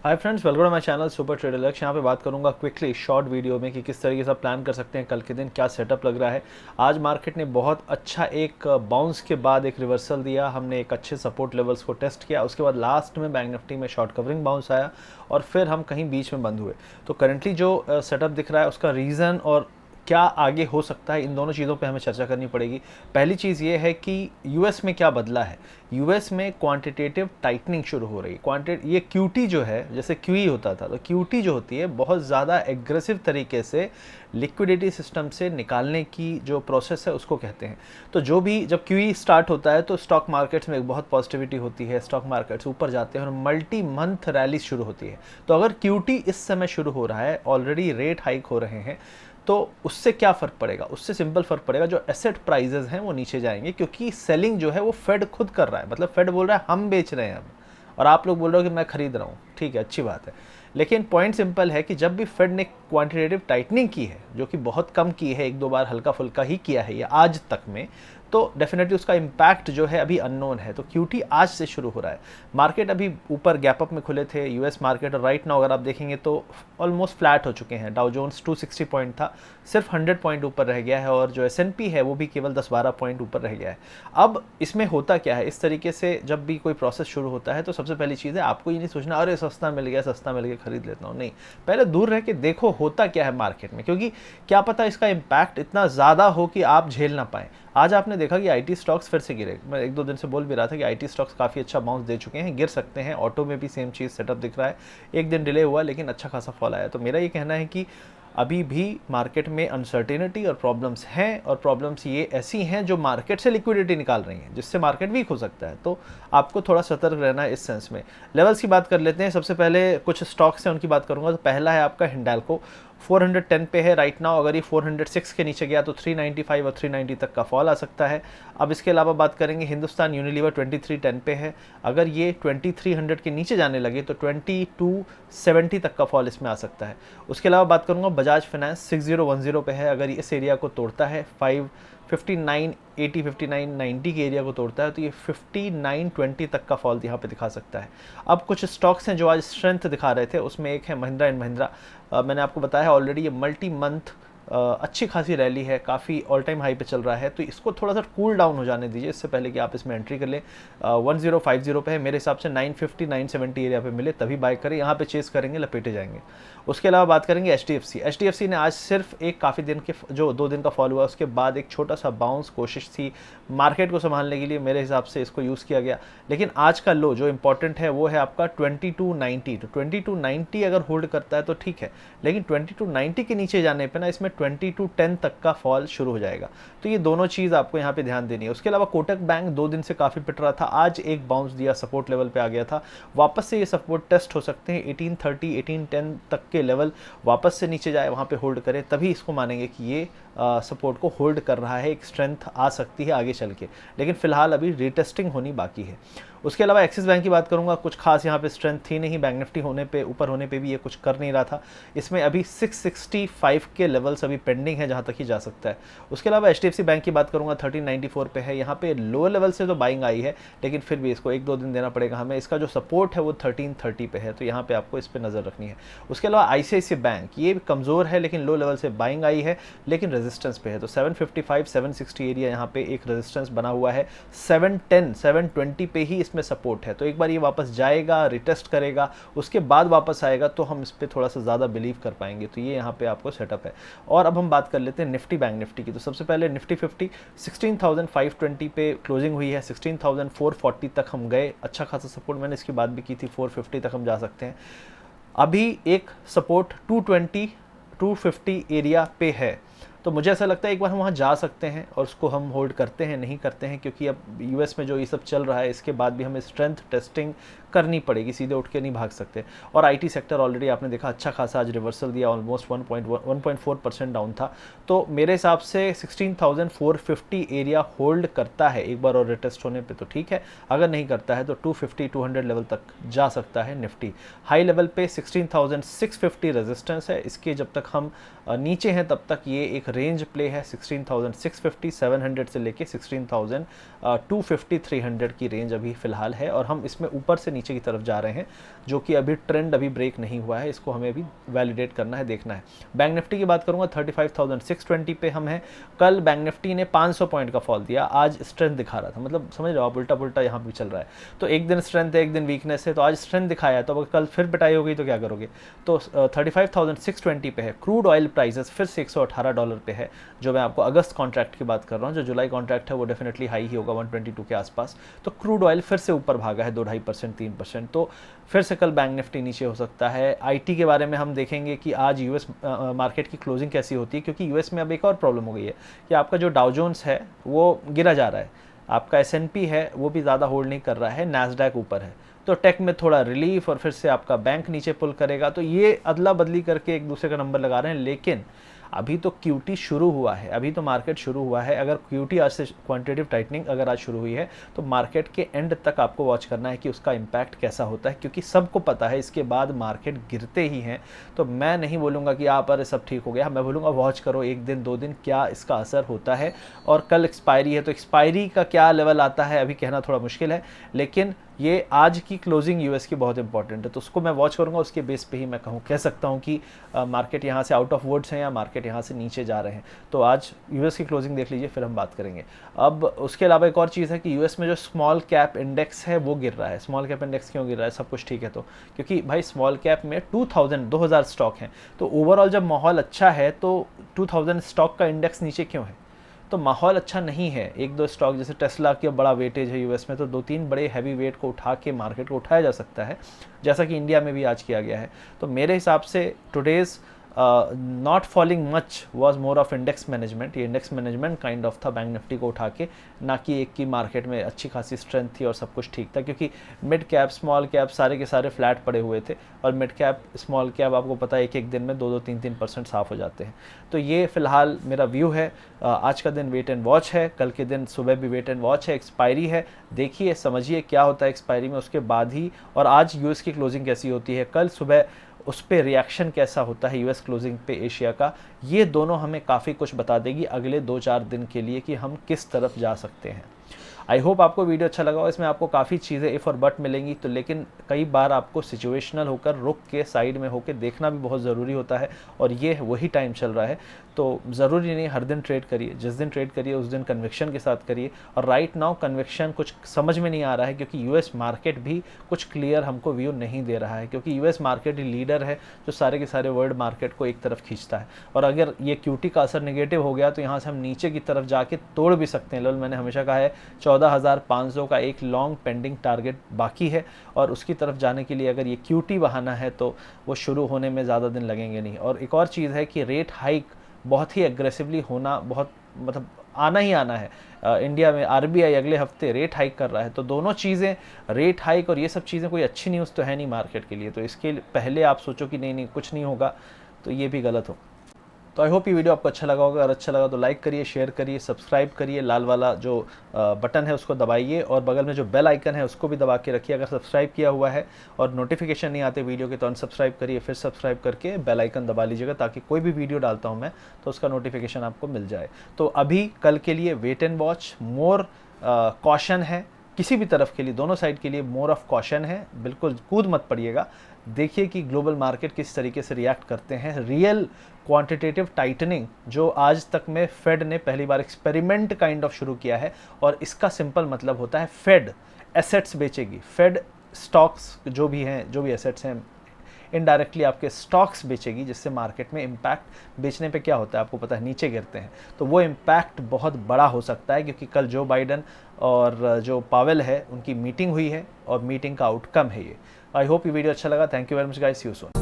Hi friends, welcome to my channel super trader Lakshya. यहाँ पे बात करूंगा क्विकली शॉर्ट वीडियो में कि किस तरीके से आप प्लान कर सकते हैं कल के दिन, क्या सेटअप लग रहा है। आज मार्केट ने बहुत अच्छा एक बाउंस के बाद एक रिवर्सल दिया। हमने एक अच्छे सपोर्ट लेवल्स को टेस्ट किया, उसके बाद लास्ट में बैंक निफ्टी में शॉर्ट कवरिंग बाउंस आया और फिर हम कहीं बीच में बंद हुए। तो करंटली जो सेटअप दिख रहा है उसका रीज़न और क्या आगे हो सकता है, इन दोनों चीज़ों पे हमें चर्चा करनी पड़ेगी। पहली चीज़ ये है कि यूएस में क्या बदला है। यूएस में क्वांटिटेटिव टाइटनिंग शुरू हो रही है। ये क्यूटी जो है, जैसे क्यूई होता था, तो क्यूटी जो होती है बहुत ज़्यादा एग्रेसिव तरीके से लिक्विडिटी सिस्टम से निकालने की जो प्रोसेस है उसको कहते हैं। तो जो भी जब क्यूई स्टार्ट होता है तो स्टॉक मार्केट्स में एक बहुत पॉजिटिविटी होती है, स्टॉक मार्केट्स ऊपर जाते हैं और मल्टी मंथ रैली शुरू होती है। तो अगर क्यूटी इस समय शुरू हो रहा है, ऑलरेडी रेट हाइक हो रहे हैं, तो उससे क्या फ़र्क पड़ेगा? उससे सिंपल फ़र्क पड़ेगा, जो एसेट प्राइजेज हैं वो नीचे जाएंगे, क्योंकि सेलिंग जो है वो फेड खुद कर रहा है। मतलब फेड बोल रहा है हम बेच रहे हैं अब, और आप लोग बोल रहे हो कि मैं खरीद रहा हूँ। ठीक है, अच्छी बात है, लेकिन पॉइंट सिंपल है कि जब भी फेड ने क्वांटिटेटिव टाइटनिंग की है, जो कि बहुत कम की है, एक दो बार हल्का फुल्का ही किया है ये आज तक में, तो डेफिनेटली उसका इम्पैक्ट जो है अभी अननोन है। तो क्यूटी आज से शुरू हो रहा है। मार्केट अभी ऊपर गैप अप में खुले थे यूएस मार्केट, और राइट नाउ अगर आप देखेंगे तो ऑलमोस्ट फ्लैट हो चुके हैं। डाउ जोन्स 260 पॉइंट था, सिर्फ 100 पॉइंट ऊपर रह गया है, और जो एसएनपी है वो भी केवल 10-12 पॉइंट ऊपर रह गया है। अब इसमें होता क्या है, इस तरीके से जब भी कोई प्रोसेस शुरू होता है तो सबसे पहली चीज़ है, आपको ये नहीं सोचना अरे सस्ता मिल गया, सस्ता मिल गया खरीद लेता हूँ। नहीं, पहले दूर रह के देखो होता क्या है मार्केट में, क्योंकि क्या पता इसका इम्पैक्ट इतना ज़्यादा हो कि आप झेल ना पाएँ। आज आपने देखा कि आईटी स्टॉक्स फिर से गिरे। मैं एक दो दिन से बोल भी रहा था कि आईटी स्टॉक्स काफ़ी अच्छा बाउंस दे चुके हैं, गिर सकते हैं। ऑटो में भी सेम चीज़ सेटअप दिख रहा है, एक दिन डिले हुआ लेकिन अच्छा खासा फॉल आया। तो मेरा ये कहना है कि अभी भी मार्केट में अनसर्टेनिटी और प्रॉब्लम्स हैं, और प्रॉब्लम्स ये ऐसी हैं जो मार्केट से लिक्विडिटी निकाल रही हैं, जिससे मार्केट वीक हो सकता है। तो आपको थोड़ा सतर्क रहना है इस सेंस में। लेवल्स की बात कर लेते हैं। सबसे पहले कुछ स्टॉक्स हैं उनकी बात करूंगा। तो पहला है आपका हिंडाल्को, 410 पे है राइट नाउ। अगर ये 406 के नीचे गया तो 395 और 390 तक का फॉल आ सकता है। अब इसके अलावा बात करेंगे हिंदुस्तान यूनिलीवर, 2310 पे है। अगर ये 2300 के नीचे जाने लगे तो 2270 तक का फॉल इसमें आ सकता है। उसके अलावा बात करूंगा बजाज फाइनेंस, 6010 पे है। अगर इस एरिया को तोड़ता है 55980 5990 के एरिया को तोड़ता है तो ये 5920 तक का फॉल यहाँ पे दिखा सकता है। अब कुछ स्टॉक्स हैं जो आज स्ट्रेंथ दिखा रहे थे, उसमें एक है महिंद्रा एंड महिंद्रा। मैंने आपको बताया ऑलरेडी, ये मल्टी मंथ अच्छी खासी रैली है, काफ़ी ऑल टाइम हाई पे चल रहा है। तो इसको थोड़ा सा कूल डाउन हो जाने दीजिए, इससे पहले कि आप इसमें एंट्री कर लें। 1050 पे है, मेरे हिसाब से 950 970 एरिया पे मिले तभी बाय करें। यहाँ पे चेस करेंगे लपेटे जाएंगे। उसके अलावा बात करेंगे एचडीएफसी ने आज सिर्फ एक काफ़ी दिन के जो 2 दिन का फॉल हुआ, उसके बाद एक छोटा सा बाउंस कोशिश थी मार्केट को संभालने के लिए, मेरे हिसाब से इसको यूज़ किया गया। लेकिन आज का लो जो इंपॉर्टेंट है वो है आपका 2290। तो 2290 अगर होल्ड करता है तो ठीक है, लेकिन 2290 के नीचे जाने पे ना इसमें 2210 तक का फॉल शुरू हो जाएगा। तो ये दोनों चीज़ आपको यहाँ पे ध्यान देनी है। उसके अलावा कोटक बैंक 2 दिन से काफ़ी पिट रहा था, आज एक बाउंस दिया, सपोर्ट लेवल पे आ गया था। वापस से ये सपोर्ट टेस्ट हो सकते हैं। 1830 1810 तक के लेवल वापस से नीचे जाए, वहाँ पे होल्ड करे, तभी इसको मानेंगे कि ये सपोर्ट को होल्ड कर रहा है, एक स्ट्रेंथ आ सकती है आगे चल के। लेकिन फिलहाल अभी रीटेस्टिंग होनी बाकी है। उसके अलावा एक्सिस बैंक की बात करूंगा, कुछ खास यहाँ पे स्ट्रेंथ थी नहीं। बैंक निफ्टी होने पे, ऊपर होने पे भी ये कुछ कर नहीं रहा था। इसमें अभी 665 के लेवल्स अभी पेंडिंग है, जहाँ तक ही जा सकता है। उसके अलावा एचडीएफसी बैंक की बात करूंगा, 1394 पे है। यहाँ पे लोअर लेवल से तो बाइंग आई है, लेकिन फिर भी इसको 1-2 दिन देना पड़ेगा हमें। इसका जो सपोर्ट है वो 1330 पे है, तो यहाँ पे आपको इस पर नज़र रखनी है। उसके अलावा आईसीआईसीआई बैंक, ये कमज़ोर है लेकिन लो लेवल से बाइंग आई है, लेकिन रेजिस्टेंस पे है। तो 755 760 एरिया यहाँ पे एक रेजिस्टेंस बना हुआ है। 710 720 पे ही इसमें सपोर्ट है। तो एक बार ये वापस जाएगा, रिटेस्ट करेगा, उसके बाद वापस आएगा तो हम इस पर थोड़ा सा ज़्यादा बिलीव कर पाएंगे। तो ये यहाँ पे आपको सेटअप है। और अब हम बात कर लेते हैं निफ्टी बैंक निफ्टी की। तो सबसे पहले निफ्टी 50 16,520 पे क्लोजिंग हुई है। 16,440 तक हम गए, अच्छा खासा सपोर्ट, मैंने इसकी बात भी की थी, 450 तक हम जा सकते हैं। अभी एक सपोर्ट 220 250 एरिया पे है, तो मुझे ऐसा लगता है एक बार हम वहाँ जा सकते हैं, और उसको हम होल्ड करते हैं नहीं करते हैं, क्योंकि अब यूएस में जो ये सब चल रहा है इसके बाद भी हमें स्ट्रेंथ टेस्टिंग करनी पड़ेगी, सीधे उठ के नहीं भाग सकते। और आईटी सेक्टर ऑलरेडी आपने देखा अच्छा खासा आज रिवर्सल दिया, ऑलमोस्ट 1.4% डाउन था। तो मेरे हिसाब से 16,450 एरिया होल्ड करता है एक बार और रिटेस्ट होने पे तो ठीक है, अगर नहीं करता है तो 250 200 लेवल तक जा सकता है निफ्टी। हाई लेवल पे 16,650 रेजिस्टेंस है, इसके जब तक हम नीचे हैं तब तक ये एक रेंज प्ले है। 16,650 700 से लेके 16,250 300 की रेंज अभी फिलहाल है, और हम इसमें ऊपर से नीचे की तरफ जा रहे हैं, जो कि अभी ट्रेंड अभी ब्रेक नहीं हुआ है, इसको हमें अभी वैलिडेट करना है, देखना है। बैंक निफ्टी की बात करूंगा 35,620 पे हम हैं। कल बैंक निफ्टी ने 500 पॉइंट का फॉल दिया, आज स्ट्रेंथ दिखा रहा था, मतलब समझ रहे हो आप, उल्टा पुल्टा यहाँ भी चल रहा है। तो एक दिन स्ट्रेंथ है, एक दिन वीकनेस है, तो आज स्ट्रेंथ दिखाया है, तो अगर कल फिर पिटाई हो गई तो क्या करोगे। तो 35,620 पे है। क्रूड ऑयल प्राइसेस फिर से $118 पे है, जो मैं आपको अगस्त कॉन्ट्रैक्ट की बात कर रहा हूँ। जो जुलाई कॉन्ट्रैक्ट है वो डेफिनेटली हाई ही होगा 122 के आसपास। तो क्रूड ऑयल फिर से ऊपर भागा है 2-2.5%, 3%, तो फिर से कल बैंक निफ्टी नीचे हो सकता है। आईटी के बारे में हम देखेंगे कि आज यूएस मार्केट की क्लोजिंग कैसी होती है, क्योंकि यूएस में अब एक और प्रॉब्लम हो गई है कि आपका जो डाउ जोन्स है वो गिरा जा रहा है, आपका S&P है वो भी ज़्यादा होल्ड नहीं कर रहा है, नैस्डैक ऊपर है। तो टेक में थोड़ा रिलीफ और फिर से आपका बैंक नीचे पुल करेगा, तो ये अदला बदली करके एक दूसरे का नंबर लगा रहे हैं। लेकिन अभी तो क्यूटी शुरू हुआ है, अभी तो मार्केट शुरू हुआ है। अगर क्यूटी आज से क्वांटिटेटिव टाइटनिंग अगर आज शुरू हुई है तो मार्केट के एंड तक आपको वॉच करना है कि उसका इम्पैक्ट कैसा होता है, क्योंकि सबको पता है इसके बाद मार्केट गिरते ही हैं। तो मैं नहीं बोलूँगा कि आप अरे सब ठीक हो गया, मैं बोलूँगा वॉच करो 1 दिन 2 दिन क्या इसका असर होता है। और कल एक्सपायरी है, तो एक्सपायरी का क्या लेवल आता है अभी कहना थोड़ा मुश्किल है, लेकिन ये आज की क्लोजिंग यूएस की बहुत इंपॉर्टेंट है, तो उसको मैं वॉच करूंगा, उसके बेस पे ही मैं कह सकता हूं कि मार्केट यहां से आउट ऑफ वर्ड्स है या मार्केट यहां से नीचे जा रहे हैं। तो आज यूएस की क्लोजिंग देख लीजिए, फिर हम बात करेंगे। अब उसके अलावा एक और चीज़ है कि यूएस में जो स्मॉल कैप इंडेक्स है वो गिर रहा है। स्मॉल कैप इंडेक्स क्यों गिर रहा है, सब कुछ ठीक है तो, क्योंकि भाई स्मॉल कैप में 2000 स्टॉक हैं, तो ओवरऑल जब माहौल अच्छा है तो 2000 स्टॉक का इंडेक्स नीचे क्यों है, तो माहौल अच्छा नहीं है। 1-2 स्टॉक जैसे टेस्ला की बड़ा वेटेज है यूएस में, तो 2-3 बड़े हैवी वेट को उठा के मार्केट को उठाया जा सकता है, जैसा कि इंडिया में भी आज किया गया है। तो मेरे हिसाब से today's not falling much was more of index management. ये इंडेक्स मैनेजमेंट काइंड ऑफ था बैंक निफ्टी को उठा के, ना कि एक की मार्केट में अच्छी खासी स्ट्रेंथ थी और सब कुछ ठीक था, क्योंकि मिड कैप स्मॉल कैप सारे के सारे फ्लैट पड़े हुए थे, और मिड कैप स्मॉल कैप आपको पता है एक दिन में 2-2, 3-3% साफ हो जाते हैं। तो ये फिलहाल मेरा व्यू है। आज का दिन वेट एंड वॉच है, कल के दिन सुबह भी वेट एंड वॉच है। एक्सपायरी है, देखिए समझिए क्या होता है एक्सपायरी में, उसके बाद ही, और आज यूएस की क्लोजिंग कैसी होती है, कल सुबह उस पर रिएक्शन कैसा होता है यूएस क्लोजिंग पे एशिया का, ये दोनों हमें काफ़ी कुछ बता देगी अगले 2-4 दिन के लिए कि हम किस तरफ जा सकते हैं। आई होप आपको वीडियो अच्छा लगा हो। इसमें आपको काफ़ी चीज़ें इफ़ और बट मिलेंगी, तो लेकिन कई बार आपको सिचुएशनल होकर रुक के साइड में होकर देखना भी बहुत ज़रूरी होता है, और ये वही टाइम चल रहा है। तो ज़रूरी नहीं हर दिन ट्रेड करिए, जिस दिन ट्रेड करिए उस दिन कन्विक्शन के साथ करिए। और राइट नाउ कन्विक्शन कुछ समझ में नहीं आ रहा है, क्योंकि यूएस मार्केट भी कुछ क्लियर हमको व्यू नहीं दे रहा है, क्योंकि यूएस मार्केट ही लीडर है जो सारे के सारे वर्ल्ड मार्केट को एक तरफ खींचता है। और अगर ये क्यूटी का असर नेगेटिव हो गया तो यहाँ से हम नीचे की तरफ जाके तोड़ भी सकते हैं। मैंने हमेशा कहा है 14,500 का एक लॉन्ग पेंडिंग टारगेट बाकी है, और उसकी तरफ जाने के लिए अगर ये क्यूटी बहाना है तो वो शुरू होने में ज़्यादा दिन लगेंगे नहीं। और एक और चीज़ है कि रेट हाइक बहुत ही एग्रेसिवली होना, बहुत मतलब आना ही आना है। इंडिया में आरबीआई अगले हफ्ते रेट हाइक कर रहा है, तो दोनों चीज़ें, रेट हाइक और ये सब चीज़ें कोई अच्छी न्यूज़ तो है नहीं मार्केट के लिए। तो इसके पहले आप सोचो कि नहीं कुछ नहीं होगा, तो ये भी गलत हो। तो आई होप ये वीडियो आपको अच्छा लगा होगा। अगर अच्छा लगा तो लाइक करिए, शेयर करिए, सब्सक्राइब करिए, लाल वाला जो बटन है उसको दबाइए, और बगल में जो बेल आइकन है उसको भी दबा के रखिए अगर सब्सक्राइब किया हुआ है, और नोटिफिकेशन नहीं आते वीडियो के तो अनसब्सक्राइब करिए, फिर सब्सक्राइब करके बेल आइकन दबा लीजिएगा, ताकि कोई भी वीडियो डालता हूँ मैं तो उसका नोटिफिकेशन आपको मिल जाए। तो अभी कल के लिए wait and watch, more caution है किसी भी तरफ के लिए, दोनों साइड के लिए मोर ऑफ कॉशन है। बिल्कुल कूद मत पड़िएगा, देखिए कि ग्लोबल मार्केट किस तरीके से रिएक्ट करते हैं। रियल क्वांटिटेटिव टाइटनिंग जो आज तक में फेड ने पहली बार एक्सपेरिमेंट काइंड ऑफ शुरू किया है, और इसका सिंपल मतलब होता है फेड एसेट्स बेचेगी, फेड स्टॉक्स जो भी हैं, जो भी एसेट्स हैं इनडायरेक्टली आपके स्टॉक्स बेचेगी, जिससे मार्केट में इम्पैक्ट, बेचने पे क्या होता है आपको पता है, नीचे गिरते हैं, तो वो इम्पैक्ट बहुत बड़ा हो सकता है, क्योंकि कल जो बाइडन और जो पावेल है उनकी मीटिंग हुई है, और मीटिंग का आउटकम है ये। आई होप ये वीडियो अच्छा लगा। Thank you very much guys, see you soon.